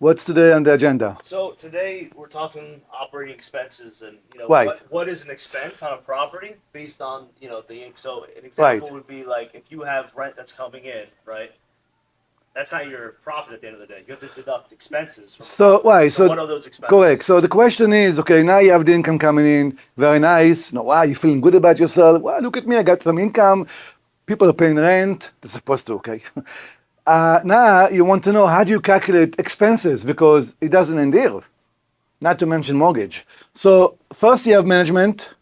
What's today on the agenda? So today we're talking operating expenses and Right, what is an expense on a property based on the so an example right. would be like if you have rent that's coming in, right? That's not your profit at the end of the day. You have to deduct expenses from the So, profit. why? So So, what are those expenses? correct. So the question is, okay, now you have the income coming in, very nice. No, wow, you feeling good about yourself. Wow, look at me, I got some income. People are paying rent. They're supposed to, okay. Now you want to know how do you calculate expenses because it doesn't end here. Not to mention mortgage. So first you have management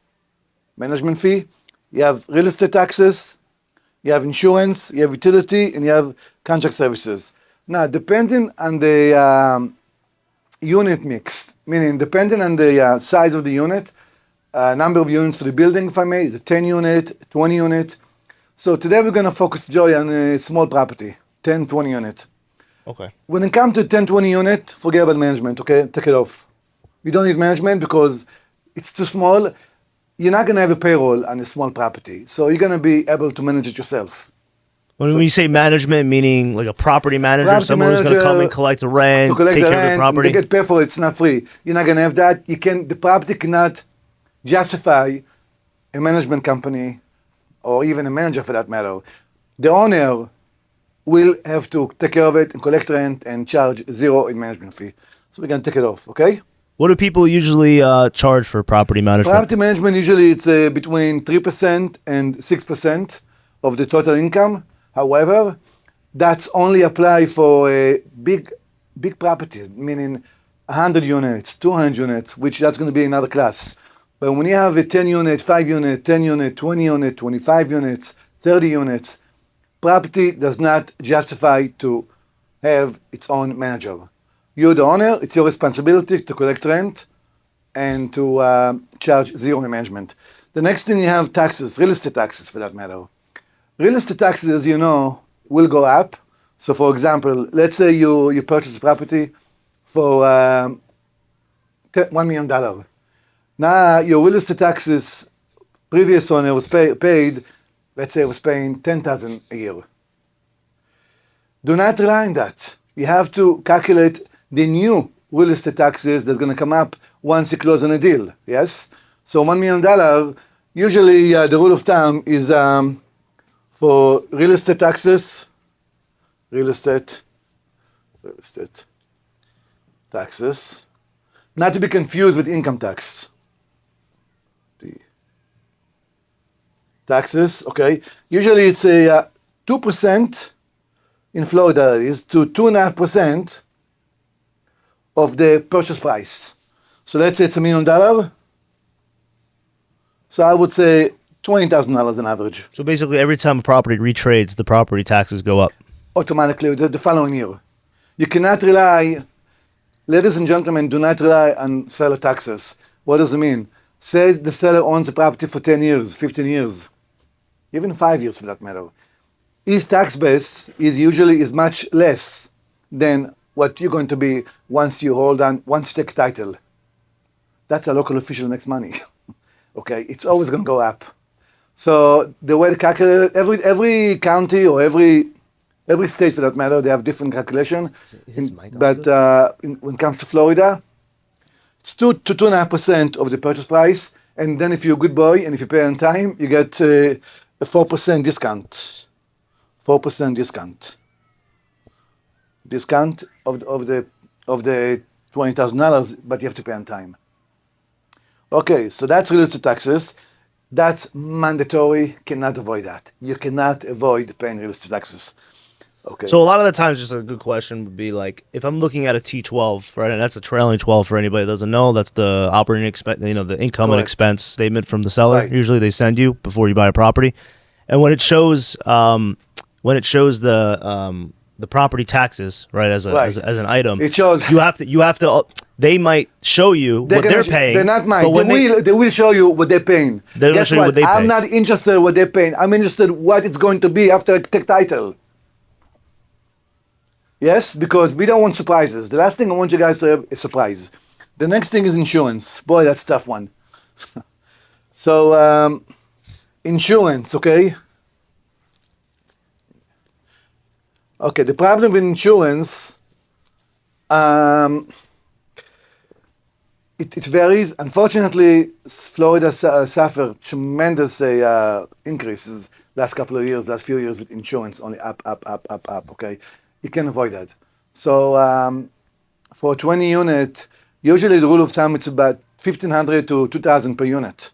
fee. You have real estate taxes. You have insurance. You have utility, and you have contract services. Now, depending on the unit mix, meaning depending on the size of the unit, number of units for the building, if I may, is a 10 unit, 20 unit. So today we're going to focus, Joy, on a small property, 10, 20 unit. Okay. When it comes to 10, 20 unit, forget about management, okay? Take it off. You don't need management because it's too small. You're not going to have a payroll on a small property. So you're going to be able to manage it yourself. When So you say management, meaning like a property manager, property someone who's going to come manager and collect the to rent, collect take the care of the rent, and they property. get paid for it, it's not free. You're not going to have that. The property cannot justify a management company or even a manager for that matter. The owner will have to take care of it and collect rent and charge zero in management fee. So we're going to take it off, okay? What do people usually charge for property management? Property management usually it's between 3% and 6% of the total income. However, that's only apply for big properties, meaning 100 units, 200 units, which that's going to be another class. But when you have a 10 unit, 5 unit, 10 unit, 20 unit, 25 units, 30 units, property does not justify to have its own manager. You're the owner, it's your responsibility to collect rent and to charge zero in management. The next thing you have taxes, real estate taxes for that matter. Real estate taxes, as you know, will go up. So for example, let's say you purchase a property for $1 million. Now your real estate taxes, previous owner was paid, let's say was paying $10,000 a year. Do not rely on that. You have to calculate the new real estate taxes that's going to come up once you close on a deal. Yes? So $1 million, usually the rule of thumb is for real estate taxes, real estate taxes, not to be confused with income tax. The taxes, okay. Usually it's a 2% in Florida is to 2.5% of the purchase price. So let's say it's $1 million. So I would say $20,000 on average. So basically, every time a property retrades, the property taxes go up. Automatically the following year. You cannot rely, ladies and gentlemen, do not rely on seller taxes. What does it mean? Say the seller owns a property for 10 years, 15 years, even 5 years for that matter. His tax base is much less than what you're going to be once you take title. That's a local official makes money. Okay, it's always going to go up. So the way to calculate every county or every state for that matter, they have different calculation. But when it comes to Florida, it's 2 to 2.5% of the purchase price, and then if you're a good boy and if you pay on time, you get a 4% discount. 4% discount of the $20,000, but you have to pay on time. Okay, so that's real estate taxes. That's mandatory. Cannot avoid that. You cannot avoid paying real estate taxes. Okay. So a lot of the times, just a good question would be like, if I'm looking at a T12, right, and that's a trailing 12 for anybody that doesn't know, that's the operating expense, the income and Correct. expense statement from the seller. Right. Usually they send you before you buy a property, and when it shows the property taxes, right, as an item, It shows you have to. They might show you what they're paying. They're not mine. But They will show you what they're paying. They're Guess show you what they pay. I'm not interested in what they're paying. I'm interested in what it's going to be after I take title. Yes, because we don't want surprises. The last thing I want you guys to have is surprise. The next thing is insurance. Boy, that's a tough one. So, insurance, okay? Okay, the problem with insurance Um, it varies. Unfortunately, Florida suffered tremendous increases last couple of years, last few years with insurance, only up, up, up, up, up. Okay, you can avoid that. So for 20 unit, usually the rule of thumb it's about 1,500 to 2,000 per unit.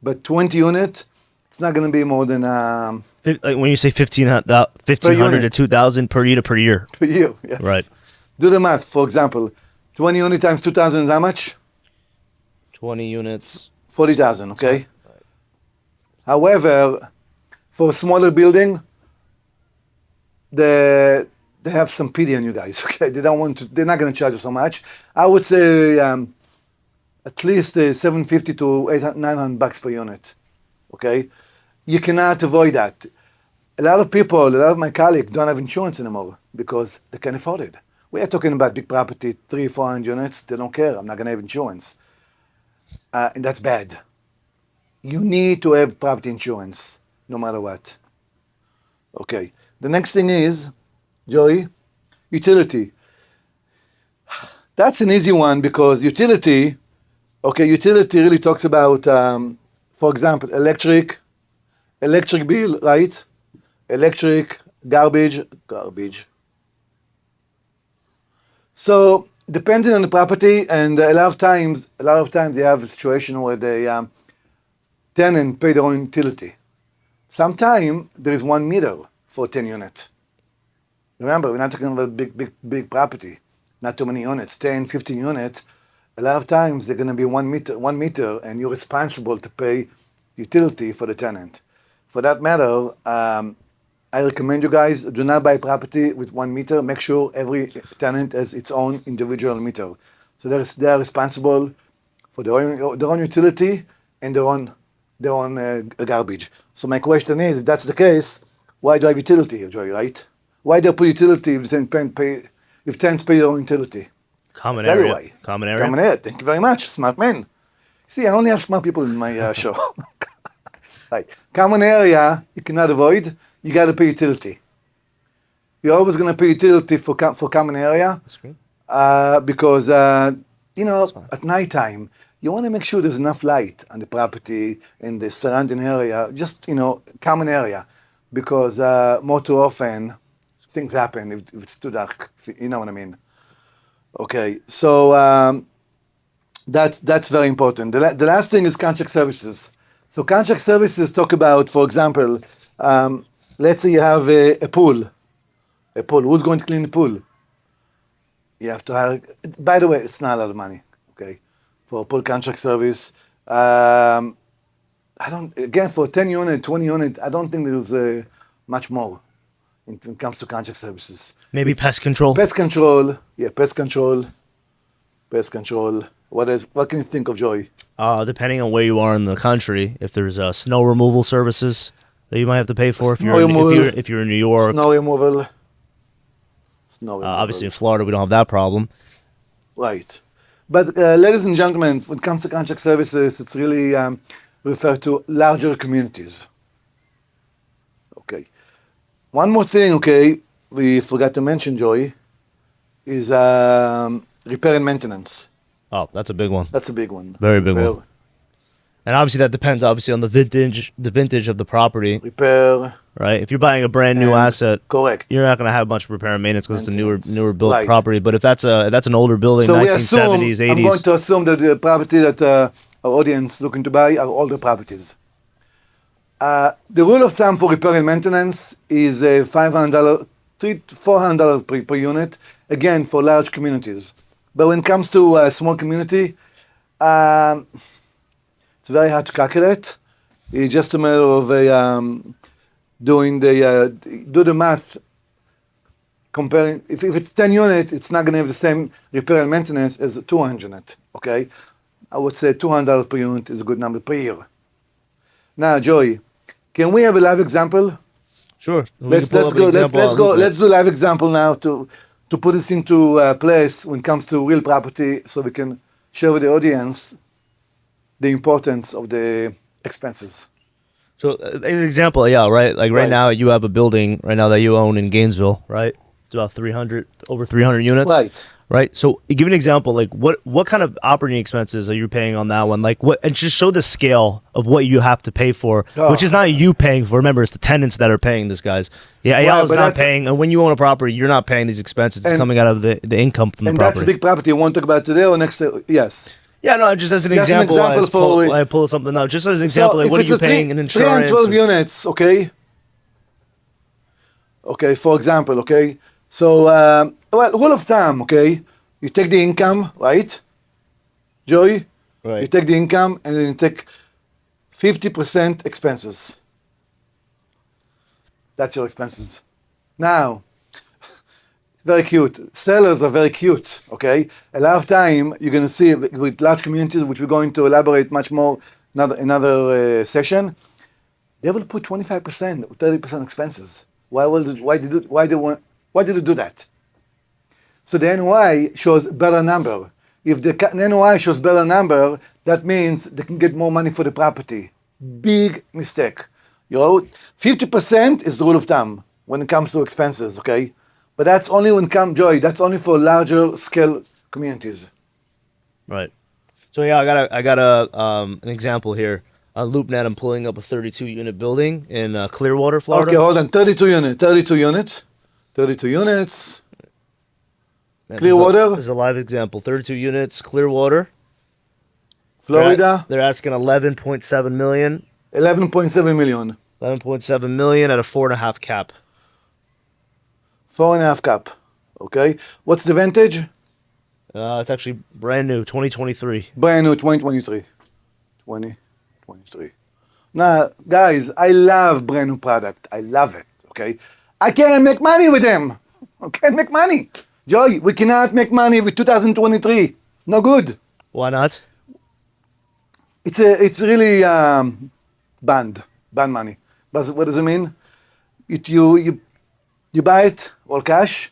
But 20 unit, it's not going to be more than Like when you say 1,500 per 1,500 to unit 2,000 per unit per year. per year. Yes. Right. Do the math. For example, 20 unit times 2,000 is how much? 20 units. 40,000. Okay. However, for a smaller building, they have some pity on you guys. Okay, they don't want to. They're not going to charge you so much. I would say at least 750 to 800, 900 bucks per unit. Okay, you cannot avoid that. A lot of people, a lot of my colleagues don't have insurance anymore because they can't afford it. We are talking about big property, 300, 400 units. They don't care. I'm not going to have insurance, and that's bad. You need to have property insurance, no matter what. Okay. The next thing is, Joey, utility. That's an easy one because utility, okay, utility really talks about, for example, electric bill, right? Electric, garbage. So depending on the property, and a lot of times they have a situation where the tenant pay their own utility. Sometimes there is 1 meter for 10 units. Remember, we're not talking about big property, not too many units, 10, 15 units. A lot of times they're going to be 1 meter, and you're responsible to pay utility for the tenant. For that matter, I recommend you guys do not buy property with 1 meter. Make sure every tenant has its own individual meter. So they are responsible for their own utility and their own garbage. So my question is, if that's the case, why do I have utility, Joey, right? Why do I put utility if tenants pay their own utility? Common Tell you area. why. Common area. Common area. Thank you very much, smart man. See, I only have smart people in my show. Right. Common area you cannot avoid. You got to pay utility. You're always going to pay utility for common area That's great. because at nighttime you want to make sure there's enough light on the property in the surrounding area. Just common area, because more too often things happen if it's too dark. You know what I mean? Okay, so that's very important. The last thing is contract services. So contract services talk about, for example, let's say you have a pool. A pool. Who's going to clean the pool? You have to hire. By the way, it's not a lot of money. Okay, for a pool contract service. I don't. Again, for 10 unit, 20 unit, I don't think there's much more when it comes to contract services. Maybe pest control. Pest control. Yeah, pest control. Pest control. What else? What can you think of, Joey? Depending on where you are in the country, if there's snow removal services that you might have to pay for, Snow removal. if you're in New York. Snow removal. Snow removal. Obviously, in Florida, we don't have that problem. Right. But ladies and gentlemen, when it comes to contract services, it's really referred to larger communities. Okay. One more thing, okay, we forgot to mention, Joey, is repair and maintenance. Oh, that's a big one. That's a big one. Very big Repair, one. And obviously, that depends obviously on the vintage of the property, Repair, right? If you're buying a brand new and- asset, correct. you're not going to have much repair and maintenance because it's a Maintenance. newer built Right. property. But if that's an older building, So we 1970s, assume, I'm 80s, going to assume that the property that our audience looking to buy are older properties. The rule of thumb for repair and maintenance is $500, $300 to $400 per unit, again, for large communities. But when it comes to a small community, it's very hard to calculate. It's just a matter of do the math, comparing. If it's 10 units, it's not going to have the same repair and maintenance as a 200 unit. Okay, I would say $200 per unit is a good number per year. Now, Joey, can we have a live example? sure. Let's do live example now to put this into place when it comes to real property, so we can share with the audience the importance of the expenses. So, an example, yeah, right? Like right Right. now, you have a building right now that you own in Gainesville, right? It's about over 300 units. Right. right? So give an example, like what kind of operating expenses are you paying on that one? Like what, and just show the scale of what you have to pay for, which is not you paying for. Remember, it's the tenants that are paying this, guys. Yeah, Eyal is not paying, and when you own a property, you're not paying these expenses. It's coming out of the income from the property. And that's a big property. You want to talk about today or next? Yes. Yeah, no, just as an example, I pull something out. Just as an example, like what are you paying in insurance? 3 and 12 units, okay? Okay, for example, okay? So, well, rule of thumb, okay? You take the income, right? Joey? Right. You take the income and then you take 50% expenses. That's your expenses. Now, very cute. Sellers are very cute, okay? A lot of time, you're going to see with large communities, which we're going to elaborate much more another session, they will put 25% or 30% expenses. Why did you do that? So the NOI shows better number. If the NOI shows better number, that means they can get more money for the property. Big mistake. 50% is the rule of thumb when it comes to expenses, okay? But that's only that's only for larger scale communities. Right. So yeah, I got an example here. On LoopNet, I'm pulling up a 32 unit building in Clearwater, Florida. Okay, hold on. 32 units. Man, Clearwater. There's a live example. 32 units, Clearwater, Florida. They're asking 11.7 million. 11.7 million. 11.7 million at a 4.5 cap. 4.5 cap. Okay. What's the vintage? It's actually brand new, 2023. Brand new, 2023. 2023. Now, guys, I love brand new product. I love it. Okay. I can't make money with them. I can't make money. Joy, we cannot make money with 2023. No good. Why not? It's really banned money. But what does it mean? You buy it all cash.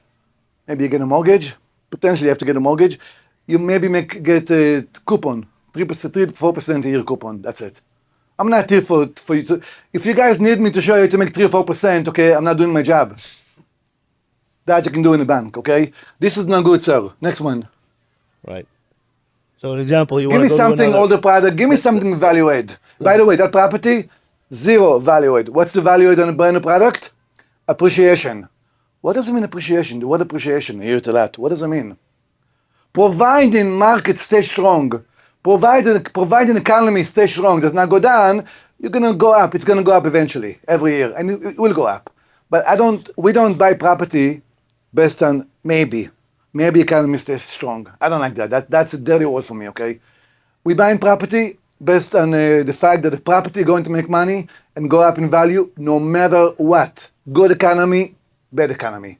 Maybe you get a mortgage. Potentially you have to get a mortgage. You maybe get a coupon, 3%, 4% a year coupon. That's it. I'm not here for you to. If you guys need me to show you to make 3 or 4%, okay, I'm not doing my job. That you can do in the bank, okay? This is not good, sir. Next one. Right. So an example, you give me something older product. Give me something value add. By the way, that property, 0 value add. What's the value add on a brand new product? Appreciation. What does it mean appreciation? What appreciation? Here to that. What does it mean? Providing market stay strong, providing economy stay strong, does not go down, you're gonna go up. It's gonna go up eventually, every year, and it will go up. But we don't buy property based on maybe economy stays strong. I don't like that. That's a dirty word for me, okay? We buying property based on the fact that the property is going to make money and go up in value no matter what. Good economy, bad economy.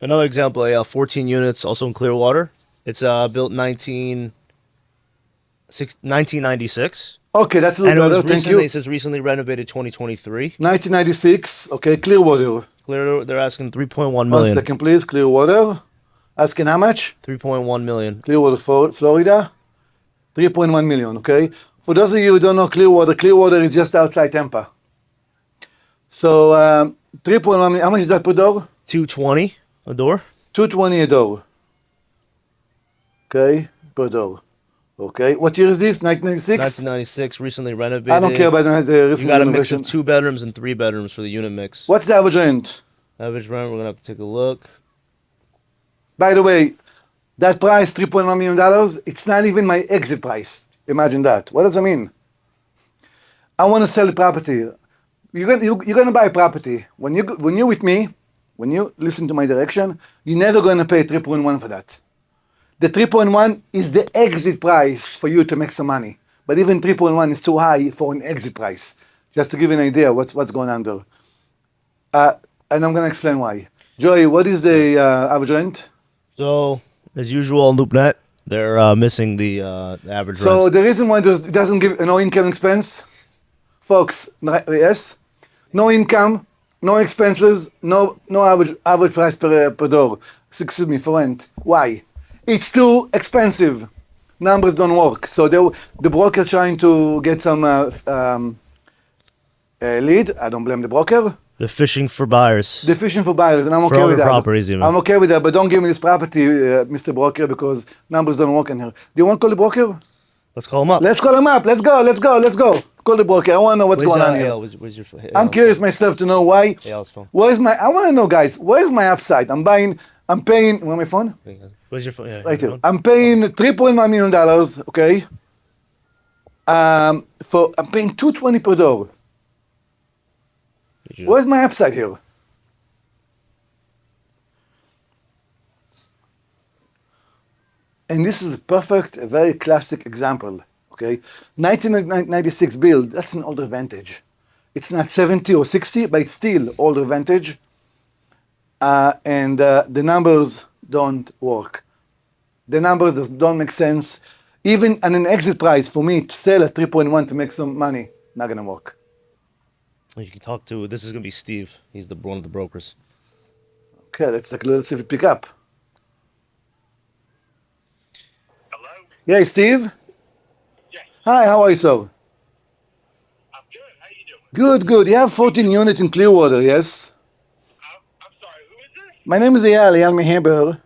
Another example, 14 units, also in Clearwater. It's built 1996. Okay, that's a little better. Thank you. It says recently renovated 2023. 1996. Okay, Clearwater. They're asking 3.1 million. 1 second, please. Clearwater. Asking how much? 3.1 million. Clearwater, Florida. 3.1 million. Okay. For those of you who don't know Clearwater is just outside Tampa. So 3.1 million. How much is that per door? 220 a door. 220 a door. Okay, per door. Okay, what year is this? 1996? 1996, recently renovated. I don't care about the recent You got a mix renovation. of 2 bedrooms and 3 bedrooms for the unit mix. What's the average rent? Average rent, we're going to have to take a look. By the way, that price, $3.1 million, it's not even my exit price. Imagine that. What does it mean? I want to sell the property. You're going to buy a property. When you're with me, when you listen to my direction, you're never going to pay 3.1 for that. The 3.1 is the exit price for you to make some money. But even 3.1 is too high for an exit price. Just to give you an idea what's going on there. And I'm going to explain why. Joey, what is the average rent? So, as usual on LoopNet, they're missing the average rent. So the reason why it doesn't give no income expense, folks, yes, no income, no expenses, no average price per door. Excuse me, for rent. Why? It's too expensive. Numbers don't work. So the broker trying to get some lead. I don't blame the broker. They're fishing for buyers. They're fishing for buyers, and I'm For okay other with that. properties even. I'm okay with that, but don't give me this property, Mr. Broker, because numbers don't work in here. Do you want to call the broker? Let's call them up. Let's call him up. Let's go. Call the broker. I want to know what's going on here. Eyal? Where's your I'm curious myself to know why. Eyal's phone. I want to know, guys, where's my upside? I'm paying, where's my phone? Where's your phone? Yeah, Right your here. phone? I'm paying $3.1 million, okay? I'm paying $220 per door. Where's my upside here? And this is a very classic example, okay? 1996 build, that's an older vintage. It's not 70 or 60, but it's still older vintage. And the numbers don't work. The numbers don't make sense. Even at an exit price, for me to sell at 3.1 to make some money, not gonna work. You can talk to. This is gonna be Steve. He's one of the brokers. Okay, let's see if it pick up. Hello? Yeah, Steve? Yes. Hi, how are you, sir? I'm good. How you doing? Good. You have 14 units in Clearwater, yes? I'm sorry, who is this? My name is Eyal Mehaber.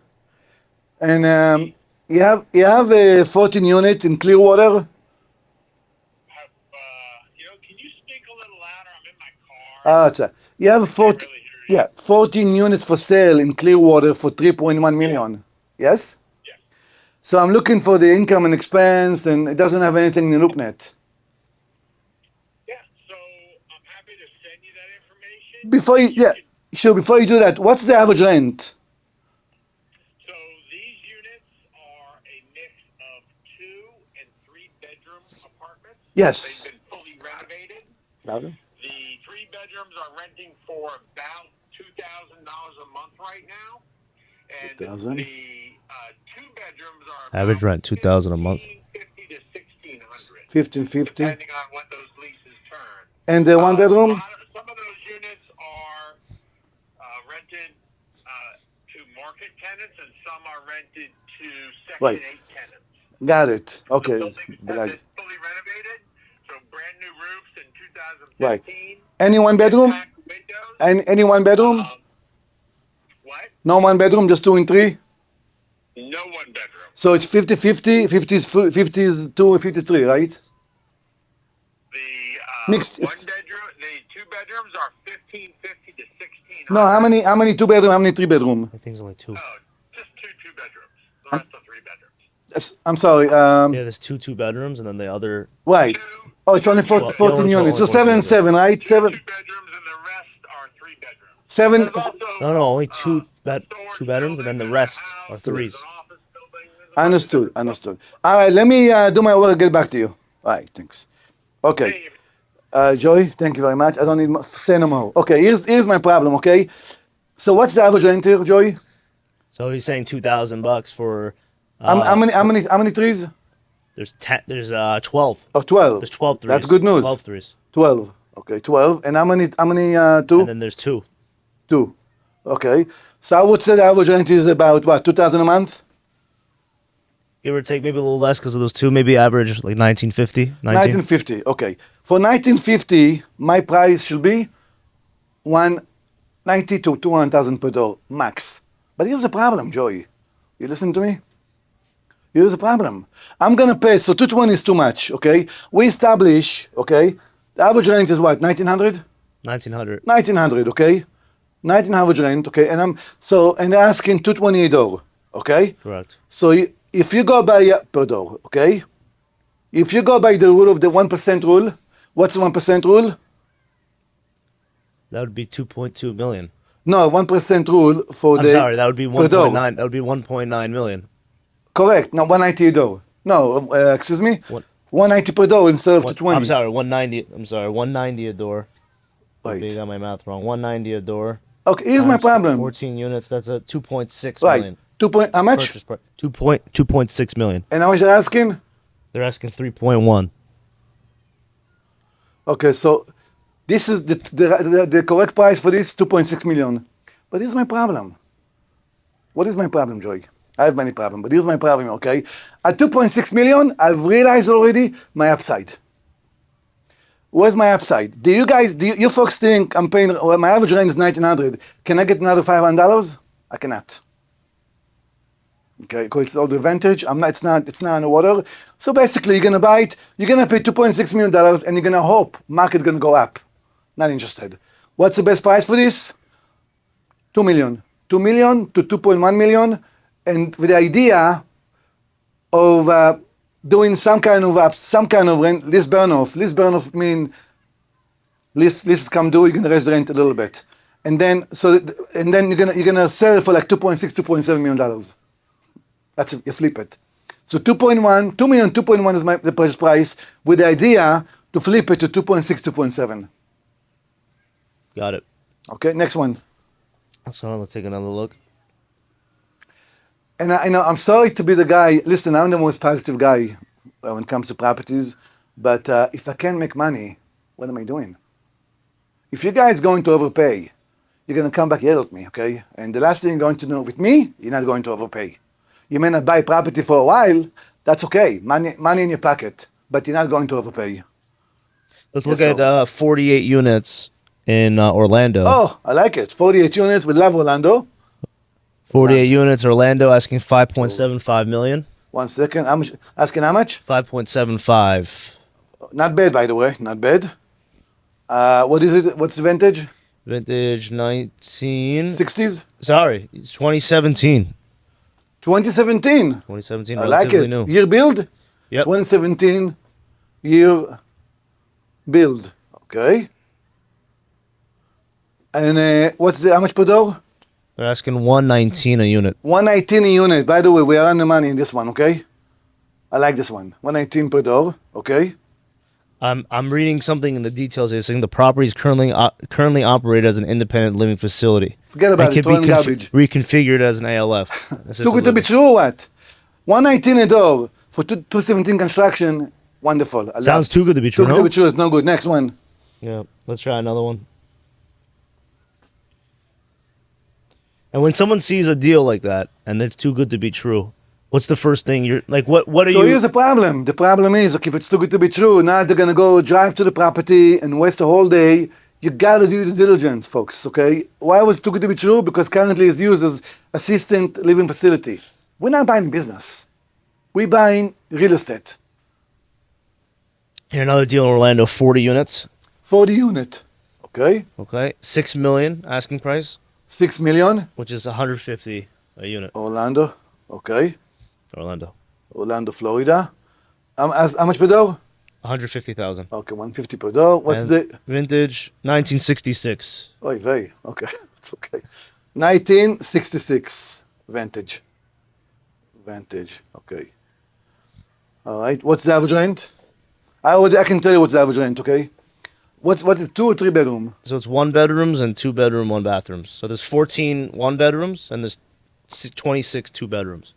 And you have 14 units in Clearwater? Can you speak a little louder? I'm in my car. You have Can't really hear you. 14 units for sale in Clearwater for 3.1 million. Yes? Yes. So I'm looking for the income and expense, and it doesn't have anything in LoopNet. Yeah, so I'm happy to send you that information. Before you do that, what's the average rent? So these units are a mix of 2 and 3 bedroom apartments. Yes. They've been fully renovated. Louder? The 3 bedrooms are renting for about $2,000 a month right now. And 2,000? the 2 bedrooms are Average rent, $2,000 a month. $1,550 to $1,600. 1550. Depending on when those leases turn. And the one bedroom? Some of those units are rented to market tenants, and some are rented to Section Right. 8 tenants. Got it. The Okay. buildings have been fully renovated, so brand new roofs in 2015. Right. Any one bedroom? Impact windows. And any one bedroom? What? No one bedroom, just 2 and 3? No one bedroom. So it's 50-50, 50 is 2 and 53, right? The Mixed, one it's- bedroom, the 2 bedrooms are 1,550 to 1,600. No, how many 2 bedroom, how many 3 bedroom? I think it's only 2. Oh, just two bedrooms. The rest are 3 bedrooms. I'm sorry. Yeah, there's two bedrooms, and then the other. Right. Oh, it's only 14 units. So 7 and 7, right? 7, 2 bedrooms, and the rest are 3 bedrooms. 7. There's also, No, only two storage bedrooms, and then the building, rest there's a are house, threes. there's an office building, there's a bunch of Understood. All right, let me do my work and get back to you. All right, thanks. Okay. Hey, Joy, thank you very much. I don't need say no more. Okay, here's my problem, okay? So what's the average rent here, Joy? So he's saying $2,000 for. How many trees? There's 10. There's 12. Oh, 12. There's 12 threes. That's good news. 12 threes. 12. Okay, 12. And how many 2? And then there's 2. 2. Okay. So I would say the average rent is about what, 2,000 a month? Give or take, maybe a little less because of those 2. Maybe average like 1950. 1950. Okay. For 1950, my price should be 190 to 200,000 per door max. But here's the problem, Joey. You listen to me? Here's the problem. I'm gonna pay. So 220 is too much. Okay. We establish. Okay. The average rent is what? 1900. 1900. 1900. Okay. 1900 rent. Okay. And they're asking 220 a door. Okay. Correct. So if you go by per door, okay, if you go by the rule of the 1% rule, what's the 1% rule? That would be 2.2 million. No, 1% rule for I'm the. sorry, that would be per door. 1.9. That would be 1.9 million. Correct. No, 190 a door. No, excuse me. What? 190 per door instead of 220. I'm sorry, 190. I'm sorry, 190 a door. Right. Maybe I got my math wrong. 190 a door. Okay, here's my times problem. 14 units. That's a 2.6 Right. million. How much? Purchase price. 2.6 million. And how much they're asking? They're asking 3.1. Okay, so this is the correct price for this 2.6 million. But here's my problem. What is my problem, Joy? I have many problems, but here's my problem, okay? At 2.6 million, I've realized already my upside. Where's my upside? You folks think I'm paying, well, my average rent is $1,900. Can I get another $500? I cannot. Okay, because it's all the advantage. It's not underwater. So basically, you're gonna buy it. You're gonna pay $2.6 million, and you're gonna hope market gonna go up. Not interested. What's the best price for this? 2 million. 2 million to 2.1 million, and with the idea of doing some kind of rent lease burn off. Lease burn off mean lease come due. You're gonna raise the rent a little bit, and then you're gonna sell it for like 2.6, 2.7 million dollars. That's if you flip it. So 2.1, 2 million, 2.1 is the purchase price with the idea to flip it to 2.6, 2.7. Got it. Okay, next one. So let's take another look. And I'm sorry to be the guy. Listen, I'm the most positive guy when it comes to properties. But if I can't make money, what am I doing? If you guys going to overpay, you're going to come back yell at me, okay? And the last thing you're going to know with me, you're not going to overpay. You may not buy property for a while. That's okay. Money in your pocket. But you're not going to overpay. Let's look at 48 units in Orlando. Oh, I like it. 48 units. We love Orlando. 48 units, Orlando, asking 5.75 million. 1 second. Asking how much? 5.75. Not bad, by the way. Not bad. What is it? What's the vintage? Vintage 60s? Sorry, it's 2017. 2017. 2017, I like relatively it. new. Year build? Yep. 2017 year build. Okay. And how much per door? They're asking 119 a unit. 119 a unit. By the way, we are on the money in this one, okay? I like this one. 119 per door, okay? I'm reading something in the details here saying the property is currently operated as an independent living facility. Forget about and it. can be Garbage. reconfigured as an ALF. Too good to be true or what? 119 a door for 217 construction. Wonderful. Sounds too good to be true, Too good no? to be true is no good. Next one. Yeah, let's try another one. And when someone sees a deal like that and it's too good to be true, what's the first thing you're like? What are you? So here's the problem. The problem is, if it's too good to be true, now they're gonna go drive to the property and waste a whole day. You gotta do the diligence, folks. Okay? Why was it too good to be true? Because currently it's used as assistant living facility. We're not buying business. We're buying real estate. Here, another deal in Orlando, 40 units. 40 unit. Okay? Okay, 6 million asking price, 6 million. which is 150 a unit. Orlando. Okay. Orlando, Florida. How much per door? 150,000. Okay, 150 per door. What's And the vintage? 1966. Oy vey. Okay, it's okay. 1966 vintage. Okay. All right. What's the average rent? I can tell you what's the average rent. Okay. What is 2 or 3 bedroom? So it's 1 bedrooms and 2 bedroom, 1 bathrooms. So there's 14 1 bedrooms and there's 26 2 bedrooms.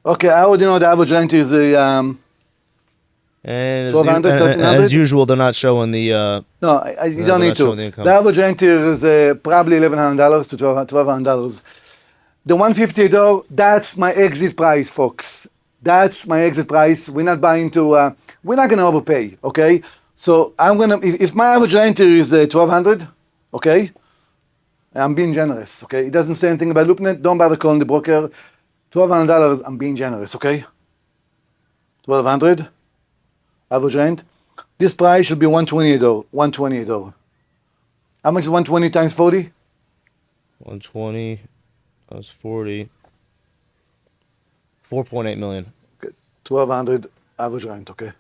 Okay, I already know the average rent is And as, 1200, 1300? as usual, they're not showing the. no. You they're don't not need showing to. the income. The average rent here is probably $1,100 to $1,200. The 150 door, that's my exit price, folks. That's my exit price. We're not buying to. We're not gonna overpay. Okay. So I'm gonna. If my average rent here is 1,200, okay. I'm being generous. Okay. It doesn't say anything about LoopNet. Don't bother calling the broker. $1,200. I'm being generous. Okay. 1,200. Average rent. This price should be 120 a door. 120 a door. How much is 120 times 40? 120 plus 40. 4.8 million. Okay. 1,200 average rent. Okay.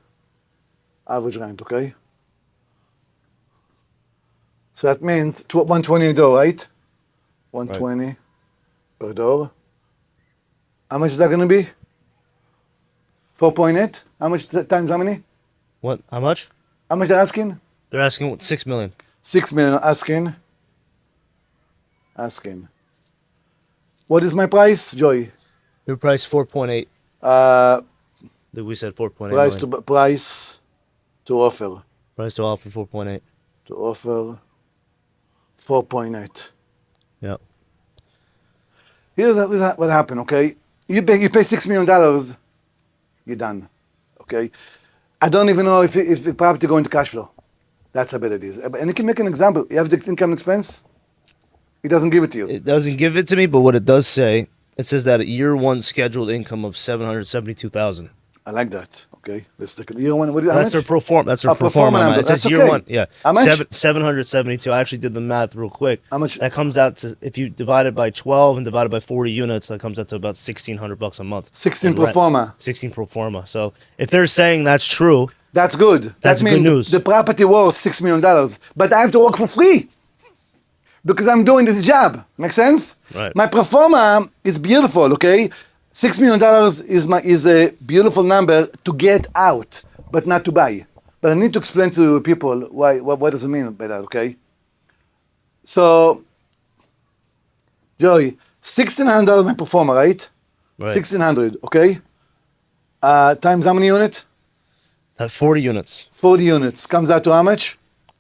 Average rent. Okay. So that means 120 a door, right? 120 per door. How much is that going to be? 4.8. How much times how many? What? How much? How much they're asking? They're asking what, 6 million. 6 million asking. What is my price, Joy? Your price 4.8. We said 4.8 Price million. price to offer. Price to offer 4.8. To offer 4.8. Yep. Here's what happened, okay? You pay $6 million, you're done, okay? I don't even know if the property going to cash flow. That's how bad it is. And you can make an example. You have the income expense. It doesn't give it to you. It doesn't give it to me, but what it does say, it says that a year one scheduled income of 772,000. I like that. Okay, let's take a year one. What, That's their pro forma. That's their Oh, pro pro forma forma. number. It says That's year okay. one. Yeah, How much? 772. I actually did the math real quick. How much? That comes out to, if you divide it by 12 and divide it by 40 units, that comes out to about $1,600 a month. 16 in pro rent. forma. 16 pro forma. So if they're saying that's true, That's good. That's that good means news. the property worth $6 million, but I have to work for free because I'm doing this job. Make sense? Right. My pro forma is beautiful. Okay, $6 million is a beautiful number to get out, but not to buy. But I need to explain to people why. What does it mean by that? Okay. So, Joey, $1,600 my pro forma, right? right? 1,600. Okay. Times how many units? 40 units. 40 units comes out to how much?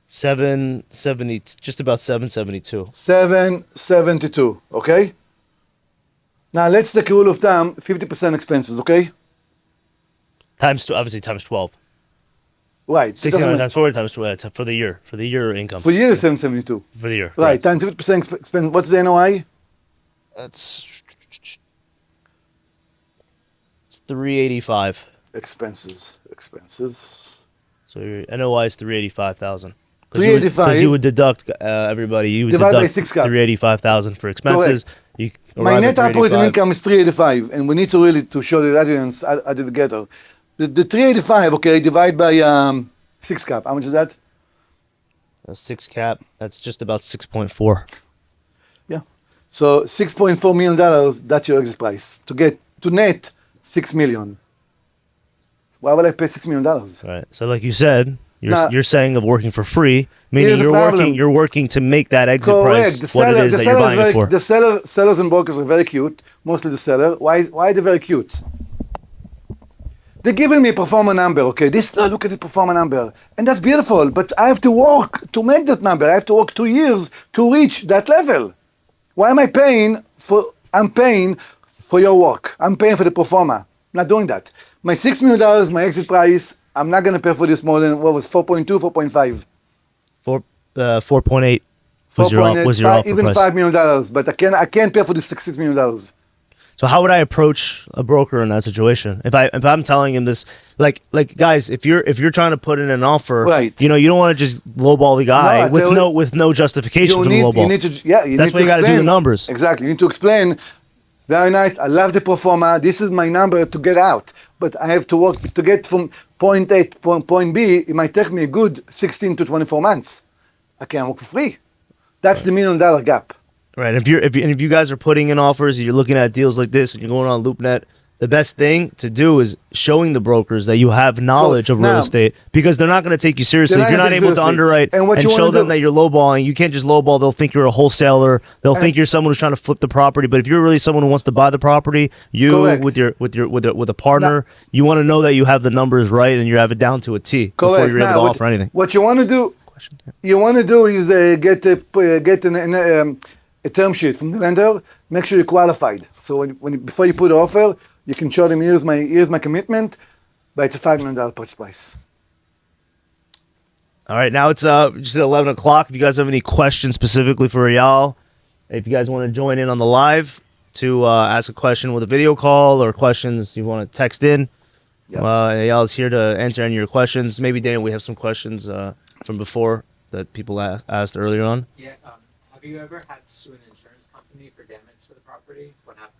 770, just about 772. 772. Okay. Now let's take a rule of thumb: 50% expenses. Okay. Obviously times 12. Right. It doesn't 1,600 matter. times 40 times 12 for the year. For the year income. For year 772. For the year. Right. Times 50% expense. What's the NOI? That's it's 385. Expenses. So your NOI is 385,000. 385. Because you would deduct everybody. You would Divide by deduct 6 cap. 385,000 for expenses. You My arrive net at operating 385. income is 385, and we need to really to show the audience how did we get there. The 385. Okay. Divide by 6 cap. How much is that? A 6 cap. That's just about 6.4. Yeah. So $6.4 million. That's your exit price to net $6 million. Why would I pay $6 million? Right. So like you said, Now- you're saying of working for free, meaning Here's the problem. you're working to make that exit Correct. price what it is that you're buying it for. The sellers and brokers are very cute. Mostly the seller. Why they're very cute? They're giving me a pro forma number. Okay, look at the pro forma number, and that's beautiful. But I have to work to make that number. I have to work 2 years to reach that level. Why am I paying for? I'm paying for your work. I'm paying for the pro forma. I'm not doing that. My $6 million, my exit price. I'm not gonna pay for this more than what was 4.2, 4.5. 4.8 was your 4.8, offer even price. $5 million, but I can't pay for this $6 million. So how would I approach a broker in that situation? If I'm telling him this, like guys, if you're trying to put in an offer, Right. you don't want to just lowball the guy No, with no justification for the lowball. You need to, yeah, you That's need why you to got to do the explain. numbers. Exactly. You need to explain. Very nice. I love the pro forma. This is my number to get out, but I have to work to get from point A to point B. It might take me a good 16 to 24 months. I can't work for free. That's the $1 million gap. Right. If you guys are putting in offers, and you're looking at deals like this, and you're going on LoopNet, the best thing to do is showing the brokers that you have knowledge of real now- estate, because they're not going to take you seriously. They're If you're not not gonna able take to you seriously. underwrite And what and you show wanna them do- that you're lowballing, you can't just lowball. They'll think you're a wholesaler. They'll think you're someone who's trying to flip the property. But if you're really someone who wants to buy the property, you Correct. with a partner, you want to know that you have the numbers right and you have it down to a T before Correct. you're able Now, to what- offer anything. What you want to do, is get a term sheet from the lender. Make sure you're qualified. So before you put an offer, you can show them here's my commitment, but it's a $5 million purchase price. All right, now it's just at 11 o'clock. If you guys have any questions specifically for Eyal, if you guys want to join in on the live to ask a question with a video call or questions you want to text in, Yep. Eyal is here to answer any of your questions. Maybe, Daniel, we have some questions from before that people asked earlier on. Yeah. Have you ever had to sue an insurance company for damage to the property? What happened?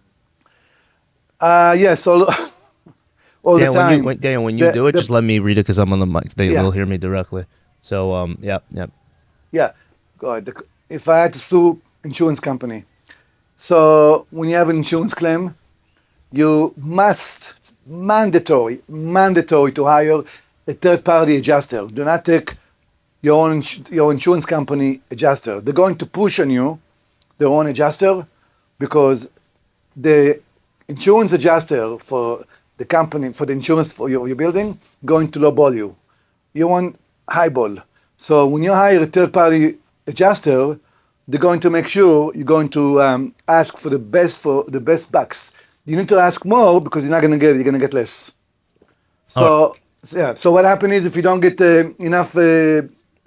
Yes, all the time. Daniel, when you do it, just let me read it because I'm on the mic. They Yeah. will hear me directly. So, yeah. Yeah, go ahead. If I had to sue insurance company, so when you have an insurance claim, you must, it's mandatory to hire a third-party adjuster. Do not take your insurance company adjuster. They're going to push on you their own adjuster because the insurance adjuster for the company, for the insurance for your building, going to lowball you. You want highball. So when you hire a third-party adjuster, they're going to make sure you're going to ask for the best bucks. You need to ask more because you're not going to get it. You're going to get less. So Yeah. So what happens is if you don't get enough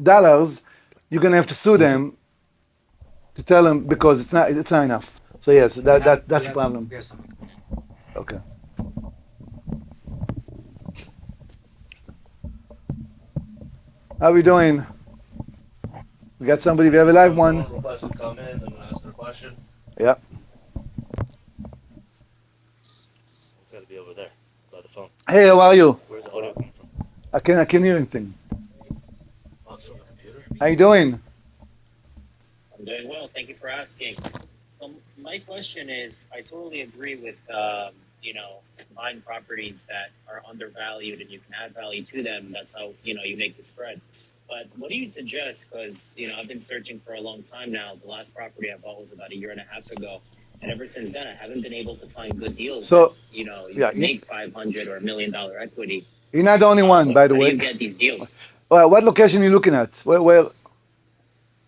dollars, you're gonna have to sue them to tell them because it's not enough. So yes, that's the problem. We have something. Okay. How we doing? We got somebody. We have a live one. Someone requested to come in, then ask their question. Yeah. It's got to be over there by the phone. Hey, how are you? Where's the audio coming from? I can hear anything. Oh, it's from the computer. How you doing? I'm doing well. Thank you for asking. My question is, I totally agree with, buying properties that are undervalued and you can add value to them. That's how, you make the spread. But what do you suggest? Because, I've been searching for a long time now. The last property I bought was about a year and a half ago. And ever since then, I haven't been able to find good deals. So, that, you yeah, make $500 or $1 million equity. You're not the only one, by the How way. do you get these deals? Well, what location are you looking at? Where?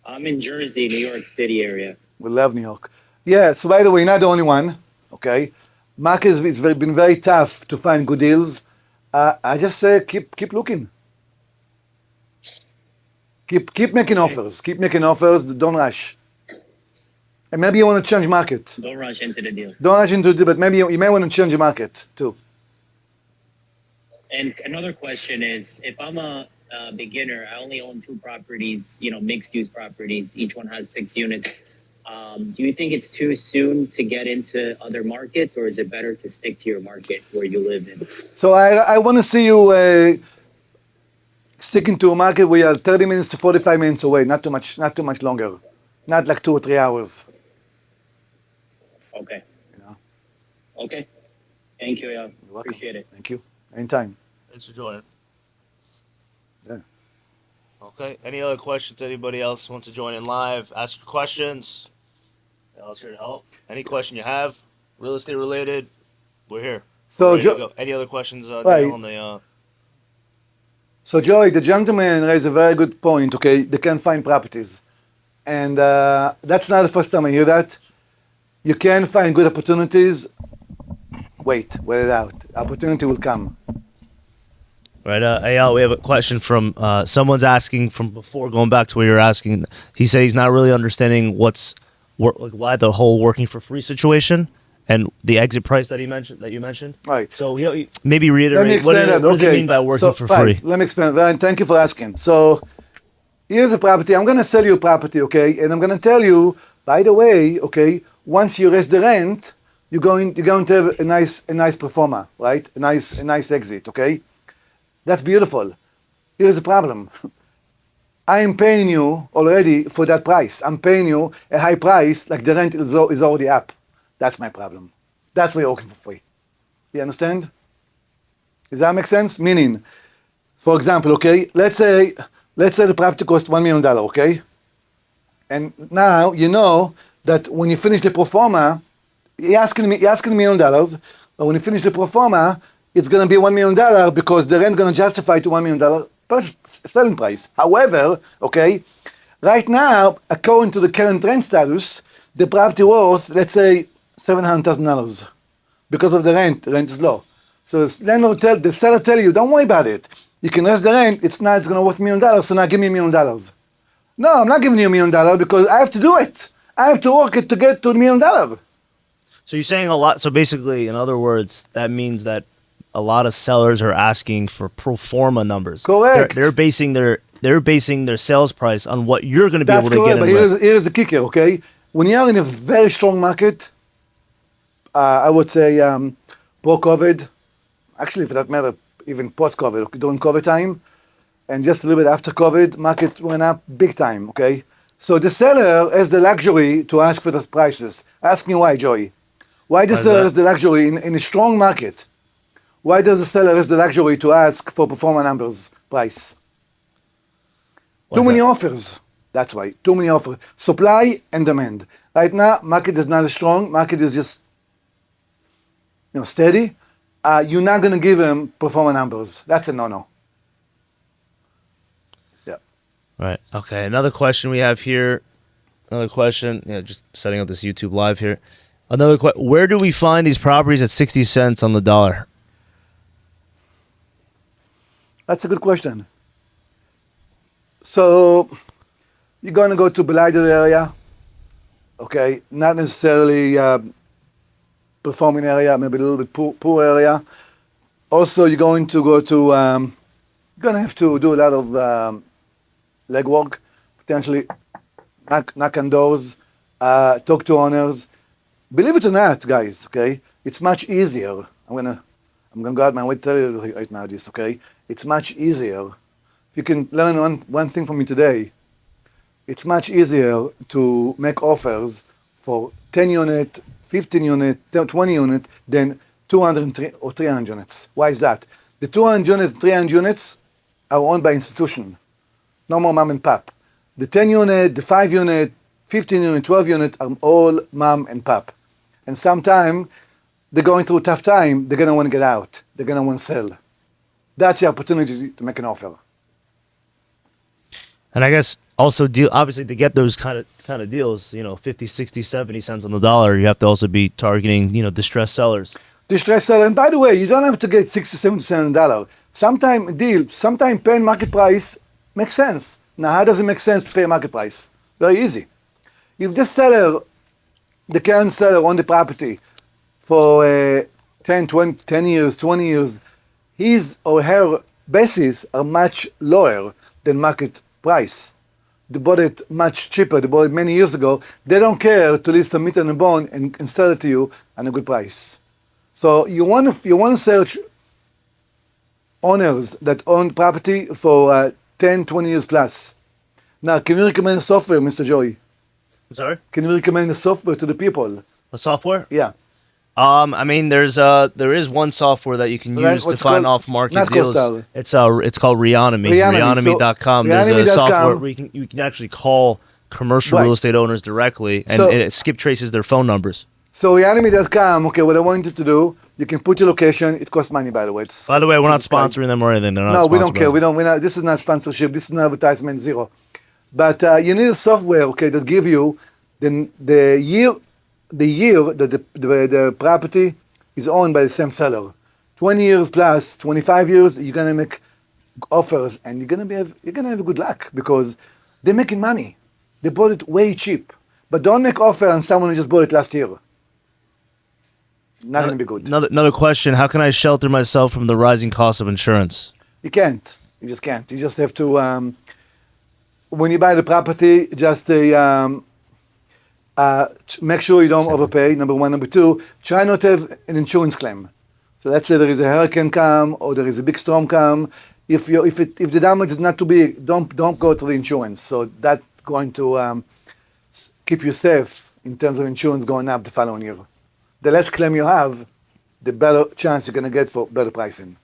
I'm in Jersey, New York City area. We love New York. Yeah. So by the way, you're not the only one. Okay. Market has been very tough to find good deals. I just say keep looking. Keep making offers. Keep making offers. Don't rush. And maybe you want to change market. Don't rush into the deal. Don't rush into it, but maybe you may want to change the market too. And another question is, if I'm a beginner, I only own 2 properties, mixed-use properties. Each one has 6 units. Do you think it's too soon to get into other markets, or is it better to stick to your market where you live in? So I want to see you sticking to a market where you are 30 minutes to 45 minutes away. Not too much longer. Not like 2 or 3 hours. Okay. You know. Okay. Thank you, Eyal. You're welcome. Appreciate it. Thank you. Anytime. Thanks for joining. Yeah. Okay. Any other questions? Anybody else wants to join in live? Ask your questions. Eyal's here to help. Any question you have, real estate related, we're here. So, Ready to go. Any other questions, Right. Daniel, on the? So Joey, the gentleman raised a very good point. Okay, they can find properties, and that's not the first time I hear that. You can find good opportunities. Wait it out. Opportunity will come. Right, Eyal, we have a question from someone's asking from before, going back to where you're asking. He said he's not really understanding why the whole working for free situation and the exit price that you mentioned. Right. So maybe Let me reiterate explain that. what does it Okay. mean by working for right, free? Let me explain. Ryan, thank you for asking. So here's a property. I'm going to sell you a property, okay? And I'm going to tell you, by the way, okay, once you raise the rent, you're going to have a nice performer, right? A nice exit, okay? That's beautiful. Here's the problem. I am paying you already for that price. I'm paying you a high price, like the rent is already up. That's my problem. That's why you're working for free. You understand? Does that make sense? Meaning, for example, okay, let's say the property costs $1 million, okay? And now you know that when you finish the pro forma, you're asking $1 million, but when you finish the pro forma, it's going to be $1 million because the rent going to justify to $1 million selling price. However, okay, right now, according to the current rent status, the property worth, let's say, $700,000 because of the rent. The rent is low. So the seller tell you, don't worry about it. You can raise the rent. It's going to worth $1 million. So now give me $1 million. No, I'm not giving you $1 million because I have to do it. I have to work it to get to $1 million. So you're saying a lot. So basically, in other words, that means that a lot of sellers are asking for pro forma numbers. Correct. They're basing their sales price on what you're going to be That's able to correct, get in but with. here's the kicker, okay? When you are in a very strong market, I would say pro-COVID, actually for that matter, even post-COVID, during COVID time, and just a little bit after COVID, market went up big time, okay? So the seller has the luxury to ask for those prices. Ask me why, Joey. Why the Why is seller that? has the luxury in a strong market? Why does the seller has the luxury to ask for performance numbers price? Why Too is many that? offers. That's why. Too many offers. Supply and demand. Right now, market is not as strong. Market is just steady. You're not going to give them performance numbers. That's a no-no. Yeah. Right. Okay. Another question we have here. Another question. Yeah, just setting up this YouTube live here. Another question. Where do we find these properties at 60 cents on the dollar? That's a good question. So you're going to go to blighted area, okay? Not necessarily performing area, maybe a little bit poor area. Also, you're going to go to, you're going to have to do a lot of legwork, potentially knock on doors, talk to owners. Believe it or not, guys, okay? It's much easier. I'm gonna go out my way to tell you right now this, okay? It's much easier. If you can learn one thing from me today, it's much easier to make offers for 10 unit, 15 unit, 20 unit than 200 or 300 units. Why is that? The 200 units, 300 units are owned by institution. No more mom and pop. The 10 unit, the 5 unit, 15 unit, 12 unit are all mom and pop. And sometime they're going through a tough time, they're gonna want to get out. They're gonna want to sell. That's the opportunity to make an offer. And I guess also obviously to get those kind of deals, 50, 60, 70 cents on the dollar, you have to also be targeting, distressed sellers. Distressed seller, and by the way, you don't have to get 60, 70 cents on the dollar. Sometime paying market price makes sense. Now, how does it make sense to pay market price? Very easy. If the seller, the current seller on the property for 10 years, 20 years, his or her bases are much lower than market price. They bought it much cheaper. They bought it many years ago. They don't care to leave some meat on the bone and sell it to you at a good price. So you want to search owners that own property for 10, 20 years plus. Now, can you recommend a software, Mr. Joey? I'm sorry? Can you recommend a software to the people? A software? Yeah. I mean, there is one software that you can use to find off-market deals. CoStar. It's called Reonomy. Reonomy. Reonomy.com. There's a software where you can actually call commercial real estate owners directly, and it skip traces their phone numbers. So Reonomy.com. Okay, what I want you to do, you can put your location. It costs money, by the way. By the way, we're not sponsoring them or anything. They're not. No, we don't care. We're not. This is not sponsorship. This is not advertisement. Zero. But you need a software, okay, that give you the year that the property is owned by the same seller. 20 years plus, 25 years, you're gonna make offers, and you're gonna have good luck because they're making money. They bought it way cheap. But don't make offer on someone who just bought it last year. Not gonna be good. Another question: how can I shelter myself from the rising cost of insurance? You can't. You just can't. You just have to. When you buy the property, just make sure you don't overpay. Number one. Number two, try not to have an insurance claim. So let's say there is a hurricane come or there is a big storm come. If the damage is not too big, don't go to the insurance. So that's going to keep you safe in terms of insurance going up the following year. The less claim you have, the better chance you're going to get for better pricing.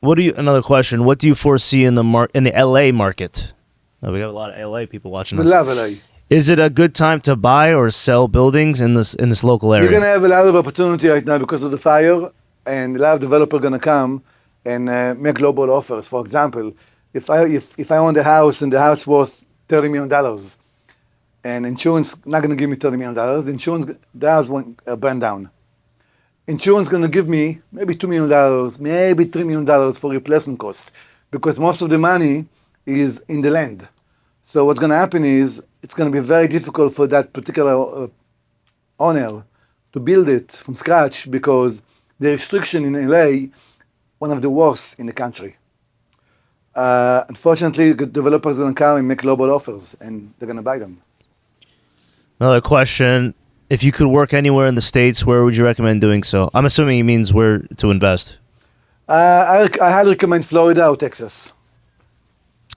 Another question? What do you foresee in the LA market? Oh, we have a lot of LA people watching us. We love LA. Is it a good time to buy or sell buildings in this local area? You're going to have a lot of opportunity right now because of the fire, and a lot of developers are going to come and make global offers. For example, if I own the house and the house worth $30 million, and insurance not going to give me $30 million, the house won't burn down. Insurance going to give me maybe $2 million, maybe $3 million for replacement costs, because most of the money is in the land. So what's going to happen is it's going to be very difficult for that particular owner to build it from scratch because the restriction in LA, one of the worst in the country. Unfortunately, developers are going to come and make global offers, and they're going to buy them. Another question: if you could work anywhere in the States, where would you recommend doing so? I'm assuming he means where to invest. I highly recommend Florida or Texas.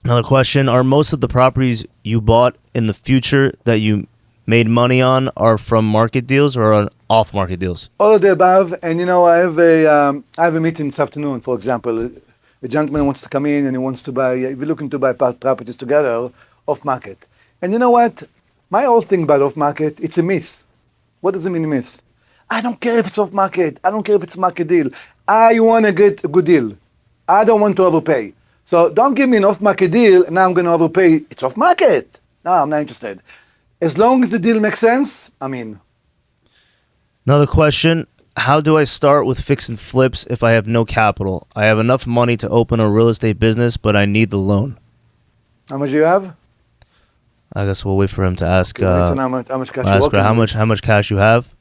Another question: are most of the properties you bought in the future that you made money on are from market deals or on off-market deals? All of the above. And I have a meeting this afternoon. For example, a gentleman wants to come in and he wants to buy. We're looking to buy properties together off-market. And you know what? My whole thing about off-market, it's a myth. What does it mean, myth? I don't care if it's off-market. I don't care if it's a market deal. I want to get a good deal. I don't want to overpay. So don't give me an off-market deal, and now I'm going to overpay. It's off-market. No, I'm not interested. As long as the deal makes sense, I'm in. Another question. How do I start with fix and flips if I have no capital? I have enough money to open a real estate business, but I need the loan. How much do you have? I guess we'll wait for him to ask. Okay, we need to know how much cash We'll you're ask her working with. how much cash you have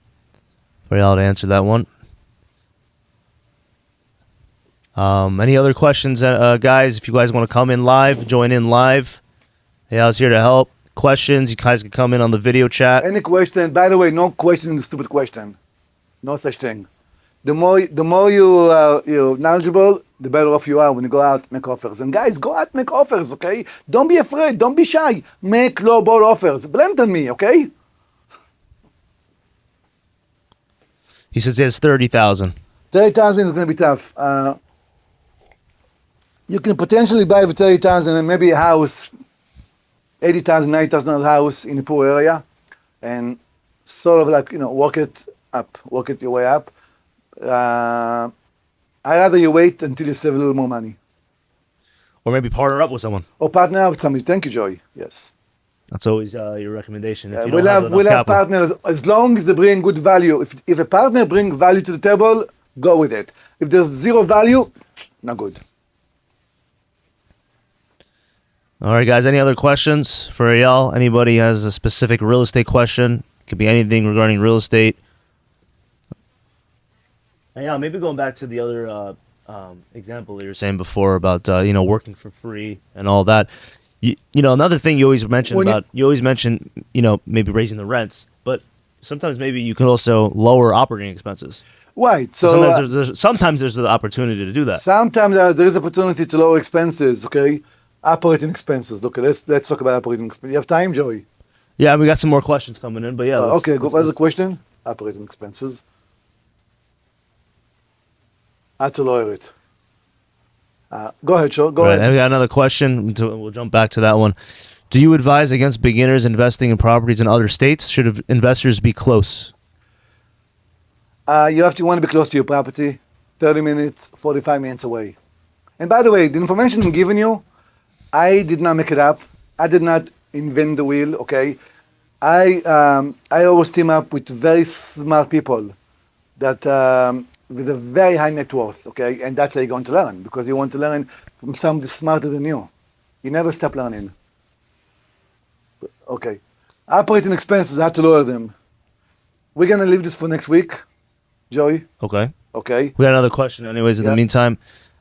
for y'all to answer that one. Any other questions, guys? If you guys want to come in live, join in live. Eyal's here to help. Questions, you guys can come in on the video chat. Any question? By the way, no question is a stupid question. No such thing. The more you're knowledgeable, the better off you are when you go out make offers. And guys, go out make offers, okay? Don't be afraid. Don't be shy. Make low ball offers. Blame it on me, okay? He says he has 30,000. 30,000 is going to be tough. You can potentially buy with 30,000 and maybe a house, 80,000, 90,000 house in a poor area, and sort of like, work it up, work it your way up. I'd rather you wait until you save a little more money. Or maybe partner up with someone. Or partner up with somebody. Thank you, Joey. Yes. That's always your recommendation. If you We'll don't have have enough capital. partners as long as they bring good value. If a partner bring value to the table, go with it. If there's zero value, not good. All right, guys. Any other questions for Eyal? Anybody has a specific real estate question? Could be anything regarding real estate. Eyal, maybe going back to the other example that you were saying before about working for free and all that. Another thing you always mention maybe raising the rents, but sometimes maybe you could also lower operating expenses. Right. So sometimes there's the opportunity to do that. sometimes there is opportunity to lower expenses. Okay, operating expenses. Okay, let's talk about operating expenses. You have time, Joey? Yeah, we got some more questions coming in, but yeah. Okay. Go back to the question. Operating expenses. How to lower it? Go ahead, Joe. Go Right, ahead. and we got another question. We'll jump back to that one. Do you advise against beginners investing in properties in other states? Should investors be close? You want to be close to your property, 30 minutes, 45 minutes away. And by the way, the information I'm giving you, I did not make it up. I did not invent the wheel, okay? I always team up with very smart people that with a very high net worth, okay? And that's how you're going to learn, because you want to learn from somebody smarter than you. You never stop learning. Okay. Operating expenses, how to lower them. We're going to leave this for next week, Joey. Okay. Okay. We got another question anyways in Yeah. the meantime.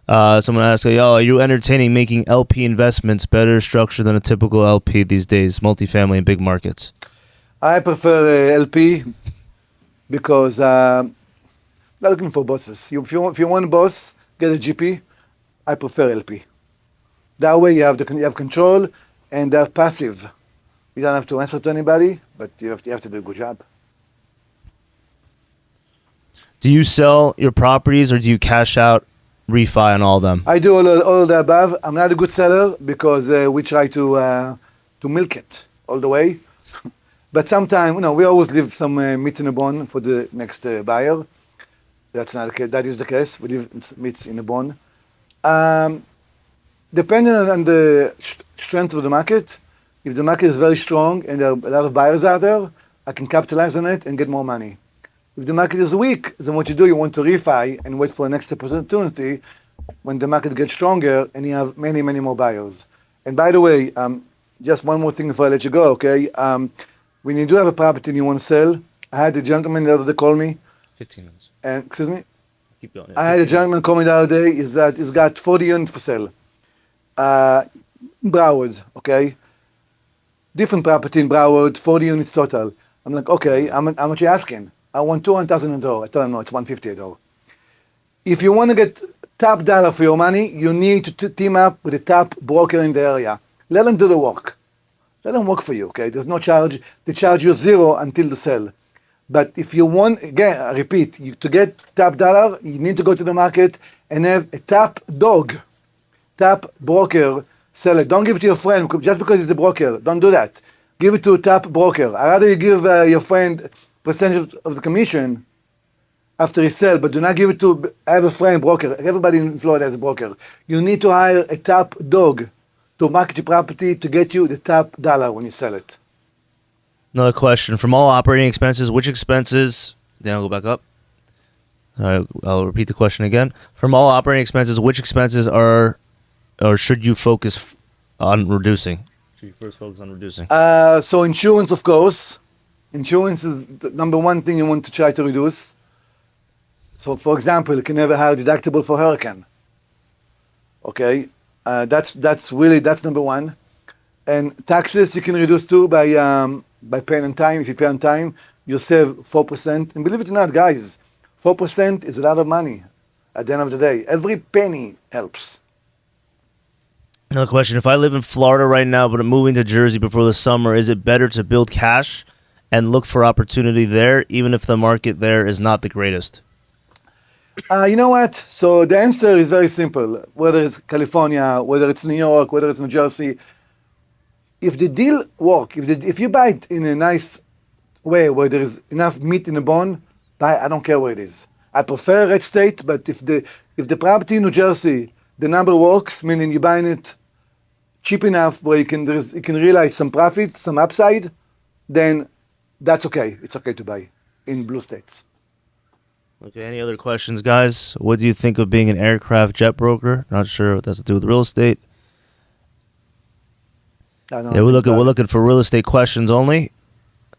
Someone asked, are you entertaining making LP investments better structured than a typical LP these days, multifamily and big markets? I prefer LP because I'm not looking for bosses. If you want a boss, get a GP. I prefer LP. That way you have control and they're passive. You don't have to answer to anybody, but you have to do a good job. Do you sell your properties or do you cash out, refi on all of them? I do all the above. I'm not a good seller because we try to milk it all the way. But sometimes, we always leave some meat in a bone for the next buyer. That's not the case. That is the case. We leave meat in a bone. Depending on the strength of the market, if the market is very strong and there are a lot of buyers out there, I can capitalize on it and get more money. If the market is weak, then what you want to refi and wait for the next opportunity when the market gets stronger and you have many, many more buyers. And by the way, just one more thing before I let you go, okay? When you do have a property and you want to sell, I had a gentleman the other day call me. 15 minutes. And excuse me? Keep going. I had a gentleman call me the other day. He's got 40 units for sale. Broward, okay? Different property in Broward, 40 units total. I'm like, okay, how much you asking? I want $200,000 a door. I told him, no, it's $150 a door. If you want to get top dollar for your money, you need to team up with a top broker in the area. Let them do the work. Let them work for you, okay? There's no charge. They charge you zero until the sale. But if you want, again, I repeat, to get top dollar, you need to go to the market and have a top dog, top broker sell it. Don't give it to your friend just because he's a broker. Don't do that. Give it to a top broker. I'd rather you give your friend percentage of the commission after he sell, but do not give it to have a friend broker. Everybody in Florida has a broker. You need to hire a top dog to market your property to get you the top dollar when you sell it. Another question. From all operating expenses, which expenses, then I'll go back up. All right, I'll repeat the question again. From all operating expenses, which expenses are or should you focus on reducing? Should you first focus on reducing? So insurance, of course. Insurance is the number one thing you want to try to reduce. So, for example, you can have a higher deductible for hurricane. Okay, that's number one. And taxes you can reduce too by paying on time. If you pay on time, you save 4%. And believe it or not, guys, 4% is a lot of money. At the end of the day, every penny helps. Another question. If I live in Florida right now, but I'm moving to Jersey before the summer, is it better to build cash and look for opportunity there, even if the market there is not the greatest? You know what? So the answer is very simple. Whether it's California, whether it's New York, whether it's New Jersey, if the deal work, if you buy it in a nice way where there is enough meat in the bone, buy. I don't care where it is. I prefer red state, but if the property in New Jersey, the number works, meaning you're buying it cheap enough where you can realize some profit, some upside, then that's okay. It's okay to buy in blue states. Okay, any other questions, guys? What do you think of being an aircraft jet broker? Not sure what that's to do with real estate. Yeah, we're looking for real estate questions only.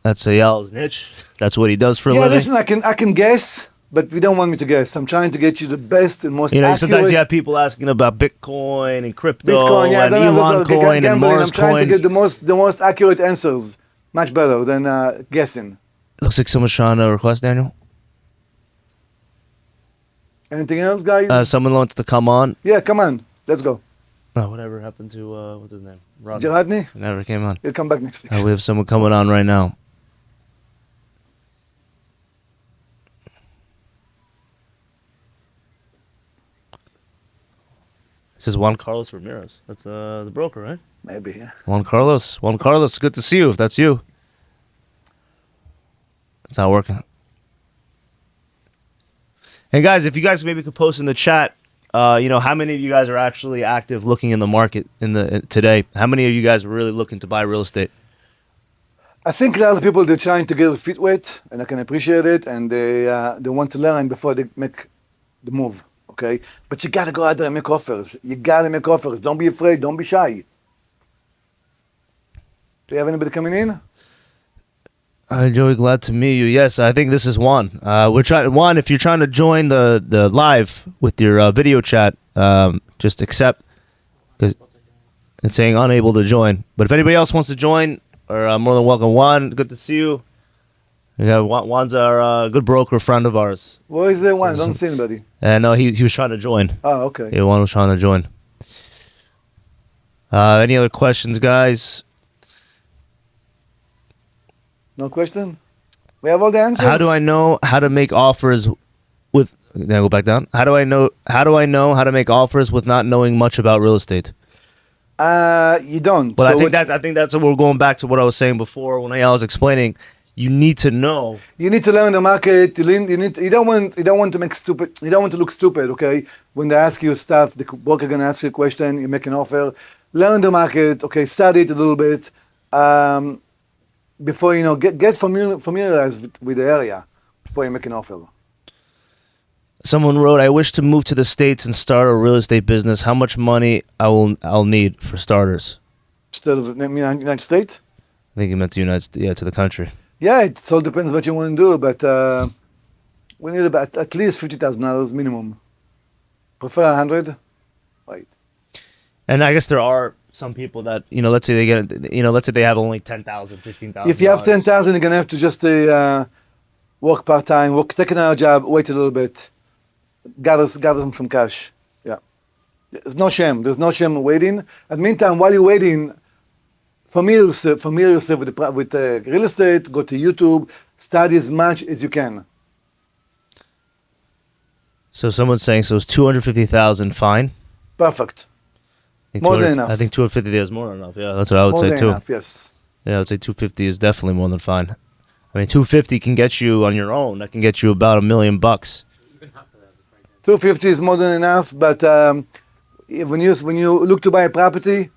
That's Eyal's niche. That's what he does for a living. Listen, I can guess, but we don't want me to guess. I'm trying to get you the best and most accurate. Sometimes you have people asking about Bitcoin and crypto Bitcoin, and Elon coin and Mars I'm trying to coin. get the most accurate answers. Much better than guessing. Looks like someone's trying to request, Daniel. Anything else, guys? Someone wants to come on. Yeah, come on. Let's go. Oh, whatever happened to, what's his name? Rodney. Rodney? He never came on. He'll come back next week. We have someone coming on right now. This is Juan Carlos Ramirez. That's the broker, right? Maybe, yeah. Juan Carlos, good to see you if that's you. It's not working. Hey guys, if you guys maybe could post in the chat, how many of you guys are actually active looking in the market today? How many of you guys are really looking to buy real estate? I think a lot of people, they're trying to get a feet wet, and I can appreciate it, and they want to learn before they make the move, okay? But you got to go out there and make offers. You got to make offers. Don't be afraid. Don't be shy. Do you have anybody coming in? Hi, Joey. Glad to meet you. Yes, I think this is Juan. Juan, if you're trying to join the live with your video chat, just accept, because it's saying unable to join. But if anybody else wants to join, or more than welcome. Juan, good to see you. Yeah, Juan's our good broker friend of ours. Where is there Juan? I don't see anybody. No, he was trying to join. Oh, okay. Yeah, Juan was trying to join. Any other questions, guys? No question? We have all the answers? How do I know how to make offers with... Then I go back down. How do I know how to make offers with not knowing much about real estate? You don't. But so I think that's what we're going back to what I was saying before when I was explaining. You need to know. You need to learn the market. You don't want to make stupid. You don't want to look stupid. Okay, when they ask you stuff, the broker gonna ask you a question. You make an offer. Learn the market. Okay, study it a little bit. Before get familiarized with the area before you make an offer. Someone wrote, "I wish to move to the States and start a real estate business. How much money I'll need for starters?" Instead of the United States? I think he meant to the country. Yeah, it all depends what you want to do, but we need about at least $50,000 minimum. Prefer 100, right? And I guess there are some people that let's say they have only 10,000, 15,000. If you have 10,000, you're gonna have to just work part time, take another job, wait a little bit, gather some cash. Yeah, there's no shame. There's no shame in waiting. In the meantime, while you're waiting, familiar yourself with real estate. Go to YouTube, study as much as you can. So someone's saying it's 250,000 fine. Perfect. More than enough. I think 250 is more than enough. Yeah, that's what I would say too. Enough, yes. Yeah, I would say 250 is definitely more than fine. I mean, 250 can get you on your own. That can get you about $1 million. 250 is more than enough, but when you look to buy a property,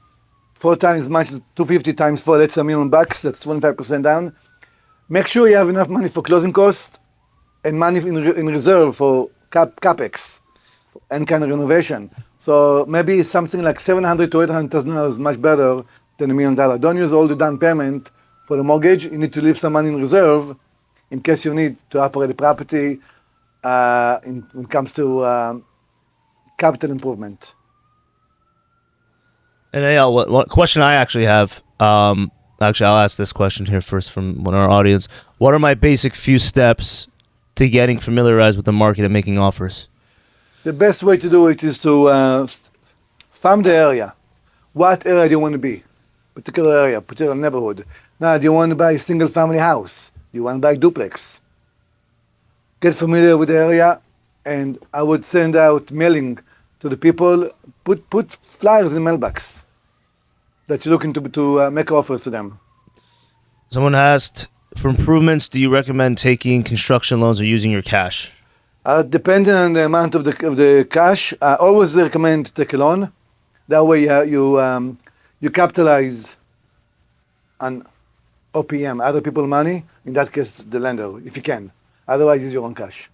4 times as much as 250 times 4, that's $1 million. That's 25% down. Make sure you have enough money for closing costs and money in reserve for capex and kind of renovation. So maybe something like $700,000 to $800,000 is much better than $1 million. Don't use all the down payment for the mortgage. You need to leave some money in reserve in case you need to operate the property when it comes to capital improvement. And Eyal, what question I actually have, actually I'll ask this question here first from one of our audience. What are my basic few steps to getting familiarized with the market and making offers? The best way to do it is to farm the area. What area do you want to be? Particular area, particular neighborhood. Now, do you want to buy a single family house? Do you want to buy a duplex? Get familiar with the area, and I would send out mailing to the people. Put flyers in the mailbox that you're looking to make offers to them. Someone asked, for improvements, do you recommend taking construction loans or using your cash? Depending on the amount of the cash, I always recommend to take a loan. That way you capitalize on OPM, other people's money. In that case, the lender, if you can. Otherwise, use your own cash.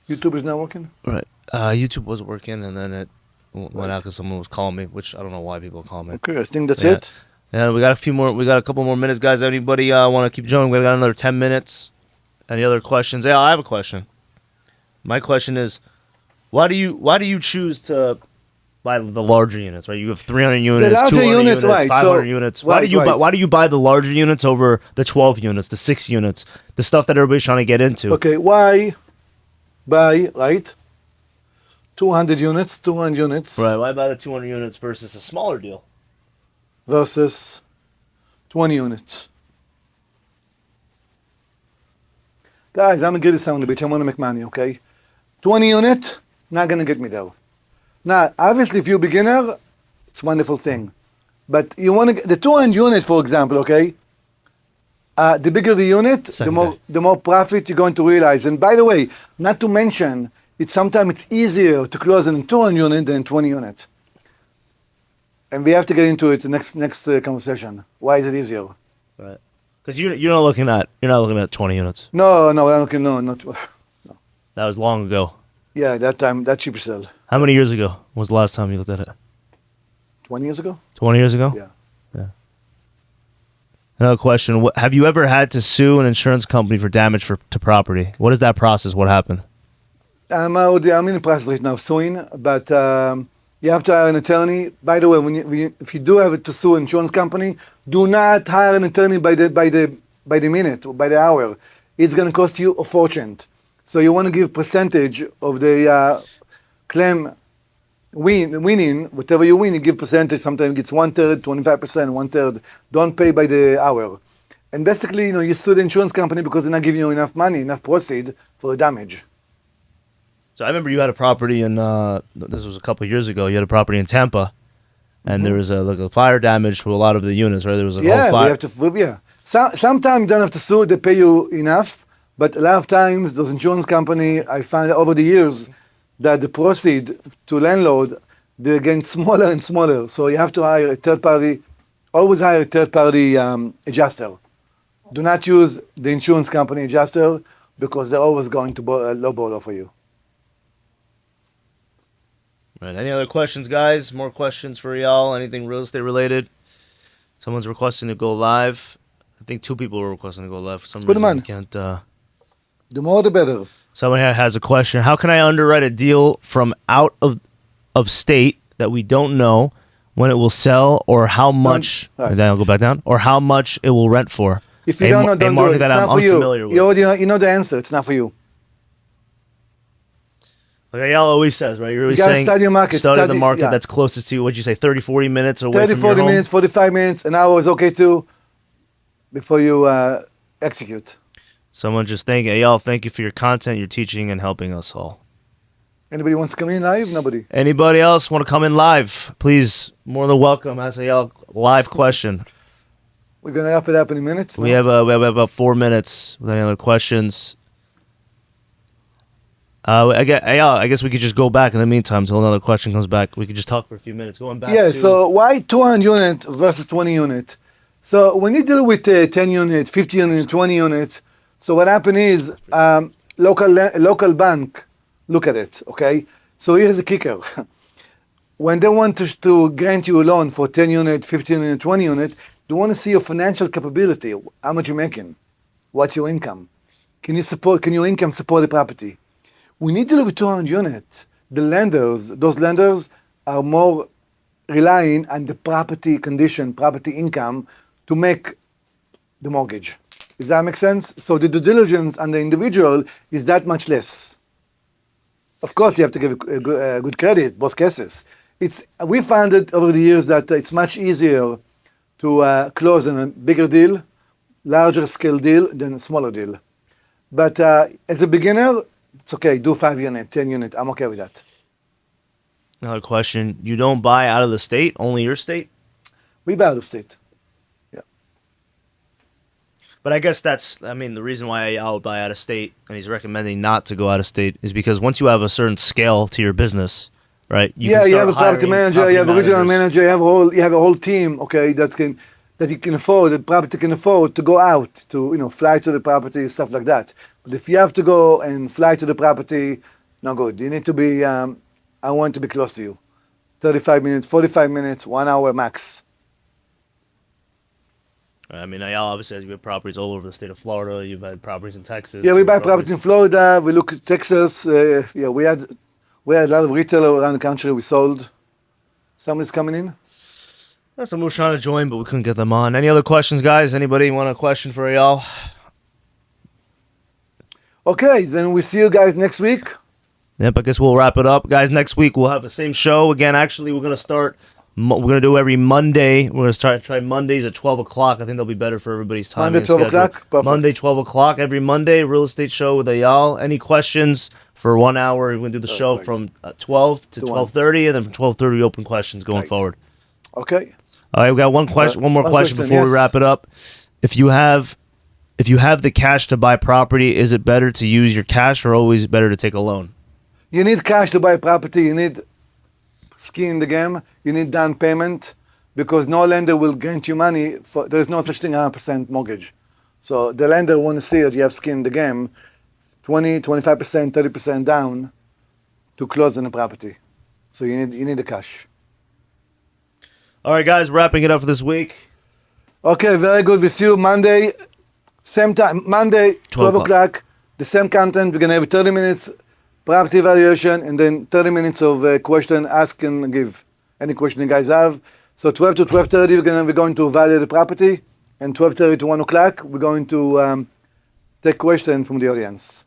YouTube is not working? Right. YouTube was working, and then it went out because someone was calling me, which I don't know why people call me. Okay, I think that's Yeah. it. Yeah, we got a couple more minutes, guys. Anybody want to keep joining? We got another 10 minutes. Any other questions? Yeah, I have a question. My question is, why do you choose to buy the larger units? Right, you have 300 units, larger 200 units, units, right, 500 so- units. right, right. Why do you buy the larger units over the 12 units, the 6 units, the stuff that everybody's trying to get into? Okay, why buy, right? 200 units Right. Why buy the 200 units versus a smaller deal? versus 20 units. Guys, I'm a greedy son of a bitch. I want to make money, okay? 20 unit, not going to get me there. Now, obviously, if you're a beginner, it's a wonderful thing. But you want to get the 200 unit, for example, okay? The bigger the unit, the more profit you're going to realize. And by the way, not to mention, sometimes it's easier to close in 200 unit than 20 unit. And we have to get into it next conversation. Why is it easier? Right. Because you're not looking at 20 units. No, okay, no, not. That was long ago. Yeah, that cheap sell. How many years ago was the last time you looked at it? 20 years ago? 20 years ago? Yeah. Another question. Have you ever had to sue an insurance company for damage to property? What is that process? What happened? I'm in the process right now suing, but you have to hire an attorney. By the way, if you do have to sue an insurance company, do not hire an attorney by the minute or by the hour. It's going to cost you a fortune. So you want to give percentage of the claim winning, whatever you win, you give percentage. Sometimes it's 1/3, 25%, 1/3. Don't pay by the hour. And basically, you sue the insurance company because they're not giving you enough money, enough proceed for the damage. So I remember you had a property in, this was a couple of years ago, you had a property in Tampa, and there was a fire damage to a lot of the units, right? There was a whole fire. We have to, sometimes you don't have to sue, they pay you enough, but a lot of times those insurance company, I found over the years that the proceed to landlord, they're getting smaller and smaller. So you have to hire a third party, always hire a third party adjuster. Do not use the insurance company adjuster because they're always going to lowball for you. Right. Any other questions, guys? More questions for y'all? Anything real estate related? Someone's requesting to go live. I think 2 people were requesting to go live. For some Put 'em reason on. we can't. The more the better. Someone here has a question. How can I underwrite a deal from out of state that we don't know when it will sell or how much? Right. And then I'll go back down. Or how much it will rent for? If you don't know, don't do market it. that It's I'm not for unfamiliar you. with. You know the answer. It's not for you. Like Eyal always says, right? You're always gotta saying study your market, study the study- market yeah. that's closest to you. What'd you say? 30, 40 minutes away 30, from your 40 home? minutes, 45 minutes, an hour is okay too, before you execute. Someone just thank Eyal. Thank you for your content, your teaching, and helping us all. Anybody wants to come in live? Nobody. Anybody else want to come in live? Please, more than welcome. Ask Eyal live question. We're going to wrap it up in a minute. We have about 4 minutes with any other questions. I guess we could just go back in the meantime until another question comes back. We could just talk for a few minutes. Going back. Yeah, to, so why 200 unit versus 20 unit? So when you deal with 10 unit, 50 unit, 20 units, so what happened is local bank look at it, okay? So here's the kicker. When they want to grant you a loan for 10 unit, 15 unit, 20 unit, they want to see your financial capability. How much you're making? What's your income? Can your income support the property? We need to look at 200 units. Those lenders are more relying on the property condition, property income to make the mortgage. Does that make sense? So the due diligence on the individual is that much less. Of course, you have to give a good credit, both cases. We found it over the years that it's much easier to close on a bigger deal, larger scale deal than a smaller deal. But as a beginner, it's okay, do 5 unit, 10 unit, I'm okay with that. Another question. You don't buy out of the state, only your state? We buy out of state. Yeah. But I guess the reason why Eyal would buy out of state, and he's recommending not to go out of state, is because once you have a certain scale to your business, right? You have a property manager, you have a regional manager, you have a whole team, okay, that you can afford, the property can afford to go out, to fly to the property, stuff like that. But if you have to go and fly to the property, no good. You need to be, I want to be close to you. 35 minutes, 45 minutes, 1 hour max. I mean, Eyal obviously has good properties all over the state of Florida. You've had properties in Texas. Yeah, we buy property in Florida. We look at Texas. We had a lot of retail around the country. We sold. Somebody's coming in. Someone was trying to join, but we couldn't get them on. Any other questions, guys? Anybody want a question for Eyal? Okay, then we see you guys next week. Yep, I guess we'll wrap it up. Guys, next week we'll have the same show. Again, actually, we're going to do every Monday. We're going to try Mondays at 12 o'clock. I think that'll be better for everybody's time. Monday, 12 o'clock? Perfect. Monday, 12 o'clock. Every Monday, real estate show with Eyal. Any questions for 1 hour? We're going to do the show from 12 to 12:30, and then from 12:30 we open questions going forward. Okay. All right, we got one more question before we wrap it up. If you have the cash to buy property, is it better to use your cash or always better to take a loan? You need cash to buy property. You need skin in the game. You need down payment because no lender will grant you money. There's no such thing as 100% mortgage. So the lender want to see that you have skin in the game, 20, 25%, 30% down to close on the property. So you need the cash. All right, guys, wrapping it up for this week. Okay, very good. We see you Monday, same time. Monday, 12 o'clock. The same content. We're going to have 30 minutes property evaluation, and then 30 minutes of question, ask and give any question you guys have. So 12 to 12:30, we're going to evaluate the property, and 12:30 to 1 o'clock, we're going to take questions from the audience.